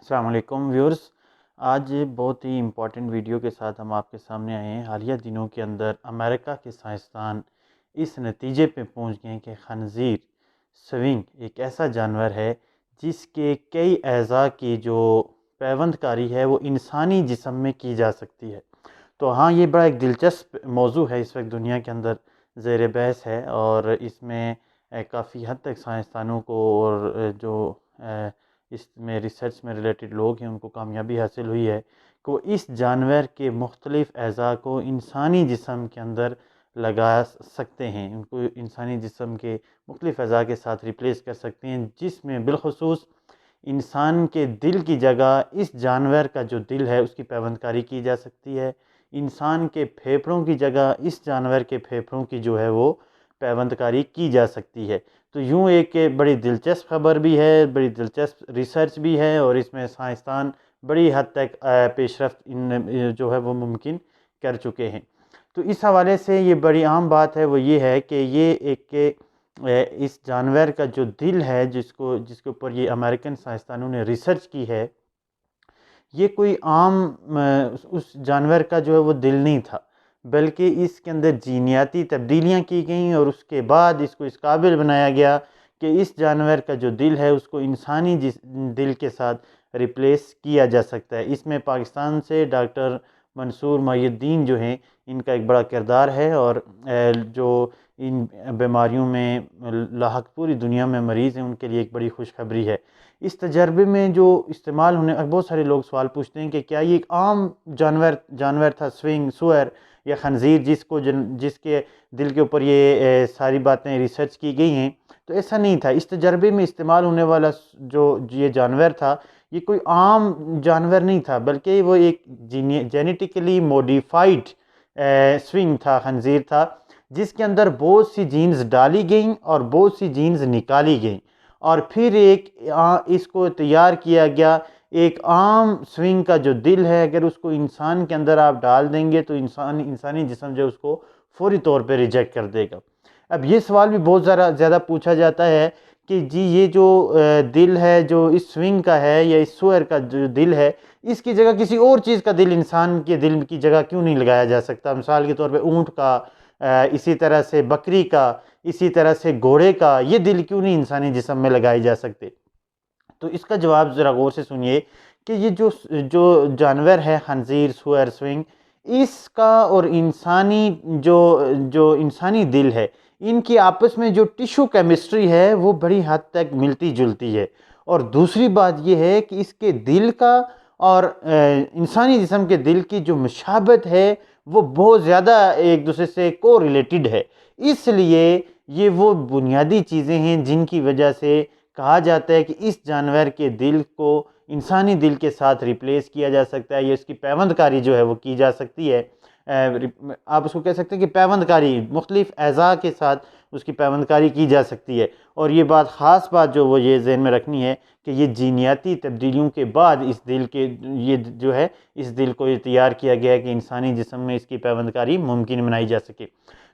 السلام علیکم ویورز، آج بہت ہی امپورٹنٹ ویڈیو کے ساتھ ہم آپ کے سامنے آئے ہیں۔ حالیہ دنوں کے اندر امریکہ کے سائنسدان اس نتیجے پہ پہنچ گئے ہیں کہ خنزیر سونگ ایک ایسا جانور ہے جس کے کئی اعضاء کی جو پیوند کاری ہے وہ انسانی جسم میں کی جا سکتی ہے۔ تو ہاں، یہ بڑا ایک دلچسپ موضوع ہے، اس وقت دنیا کے اندر زیر بحث ہے، اور اس میں کافی حد تک سائنسدانوں کو اور جو اس میں ریسرچ میں ریلیٹڈ لوگ ہیں ان کو کامیابی حاصل ہوئی ہے کہ وہ اس جانور کے مختلف اعضاء کو انسانی جسم کے اندر لگا سکتے ہیں، ان کو انسانی جسم کے مختلف اعضاء کے ساتھ ریپلیس کر سکتے ہیں، جس میں بالخصوص انسان کے دل کی جگہ اس جانور کا جو دل ہے اس کی پیوند کاری کی جا سکتی ہے۔ انسان کے پھیپھڑوں کی جگہ اس جانور کے پھیپھڑوں کی جو ہے وہ پیوند کاری کی جا سکتی ہے۔ تو یوں ایک بڑی دلچسپ خبر بھی ہے، بڑی دلچسپ ریسرچ بھی ہے، اور اس میں سائنسدان بڑی حد تک پیش رفت جو ہے وہ ممکن کر چکے ہیں۔ تو اس حوالے سے یہ بڑی عام بات ہے، وہ یہ ہے کہ یہ ایک اس جانور کا جو دل ہے جس کے اوپر یہ امریکن سائنسدانوں نے ریسرچ کی ہے، یہ کوئی عام اس جانور کا جو ہے وہ دل نہیں تھا، بلکہ اس کے اندر جینیاتی تبدیلیاں کی گئیں، اور اس کے بعد اس کو اس قابل بنایا گیا کہ اس جانور کا جو دل ہے اس کو انسانی دل کے ساتھ ریپلیس کیا جا سکتا ہے۔ اس میں پاکستان سے ڈاکٹر منصور محی الدین جو ہیں، ان کا ایک بڑا کردار ہے، اور جو ان بیماریوں میں لاحق پوری دنیا میں مریض ہیں ان کے لیے ایک بڑی خوشخبری ہے۔ اس تجربے میں جو استعمال ہونے، بہت سارے لوگ سوال پوچھتے ہیں کہ کیا یہ ایک عام جانور تھا، سور یا خنزیر، جس کے دل کے اوپر یہ ساری باتیں ریسرچ کی گئی ہیں؟ تو ایسا نہیں تھا۔ اس تجربے میں استعمال ہونے والا جو یہ جانور تھا، یہ کوئی عام جانور نہیں تھا، بلکہ وہ ایک جینیٹیکلی موڈیفائڈ سونگ تھا، خنزیر تھا، جس کے اندر بہت سی جینز ڈالی گئیں اور بہت سی جینز نکالی گئیں، اور پھر اس کو تیار کیا گیا۔ ایک عام سونگ کا جو دل ہے، اگر اس کو انسان کے اندر آپ ڈال دیں گے تو انسانی جسم جو اس کو فوری طور پہ ریجیکٹ کر دے گا۔ اب یہ سوال بھی بہت زیادہ پوچھا جاتا ہے کہ جی یہ جو دل ہے جو اس سونگ کا ہے یا اس سور کا جو دل ہے، اس کی جگہ کسی اور چیز کا دل انسان کے دل کی جگہ کیوں نہیں لگایا جا سکتا؟ مثال کے طور پہ اونٹ کا، اسی طرح سے بکری کا، اسی طرح سے گھوڑے کا، یہ دل کیوں نہیں انسانی جسم میں لگائے جا سکتے؟ تو اس کا جواب ذرا غور سے سنیے کہ یہ جو جانور ہے خنزیر، سور، سونگ، اس کا اور انسانی جو انسانی دل ہے، ان کی آپس میں جو ٹیشو کیمسٹری ہے وہ بڑی حد تک ملتی جلتی ہے۔ اور دوسری بات یہ ہے کہ اس کے دل کا اور انسانی جسم کے دل کی جو مشابہت ہے وہ بہت زیادہ ایک دوسرے سے کو ریلیٹڈ ہے۔ اس لیے یہ وہ بنیادی چیزیں ہیں جن کی وجہ سے کہا جاتا ہے کہ اس جانور کے دل کو انسانی دل کے ساتھ ریپلیس کیا جا سکتا ہے، یا اس کی پیوند کاری جو ہے وہ کی جا سکتی ہے۔ آپ اس کو کہہ سکتے ہیں کہ پیوند کاری مختلف اعضاء کے ساتھ اس کی پیوند کاری کی جا سکتی ہے۔ اور یہ بات، خاص بات جو وہ یہ ذہن میں رکھنی ہے کہ یہ جینیاتی تبدیلیوں کے بعد اس دل کے یہ جو ہے اس دل کو یہ تیار کیا گیا ہے کہ انسانی جسم میں اس کی پیوند کاری ممکن بنائی جا سکے۔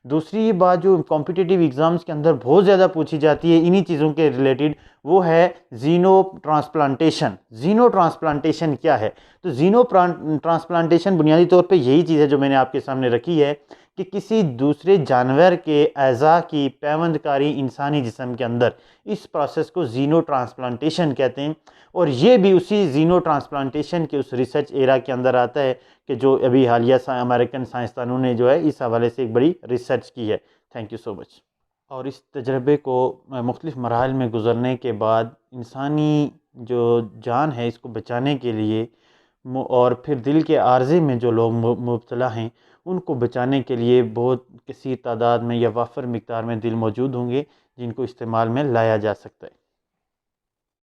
دوسری یہ بات جو کمپٹیٹیو ایگزامز کے اندر بہت زیادہ پوچھی جاتی ہے انہی چیزوں کے ریلیٹڈ، وہ ہے زینو ٹرانسپلانٹیشن۔ زینو ٹرانسپلانٹیشن کیا ہے؟ تو زینو ٹرانسپلانٹیشن بنیادی طور پہ یہی چیز ہے جو میں نے آپ کے سامنے رکھی ہے، کہ کسی دوسرے جانور کے اعضاء کی پیوند کاری انسانی جسم کے اندر، اس پروسیس کو زینو ٹرانسپلانٹیشن کہتے ہیں۔ اور یہ بھی اسی زینو ٹرانسپلانٹیشن کے اس ریسرچ ایرا کے اندر آتا ہے کہ جو ابھی حالیہ امریکن سائنسدانوں نے جو ہے اس حوالے سے ایک بڑی ریسرچ کی ہے۔ تھینک یو سو مچ۔ اور اس تجربے کو مختلف مراحل میں گزرنے کے بعد انسانی جو جان ہے اس کو بچانے کے لیے، اور پھر دل کے عارضے میں جو لوگ مبتلا ہیں ان کو بچانے کے لیے بہت کثیر تعداد میں یا وافر مقدار میں دل موجود ہوں گے جن کو استعمال میں لایا جا سکتا ہے۔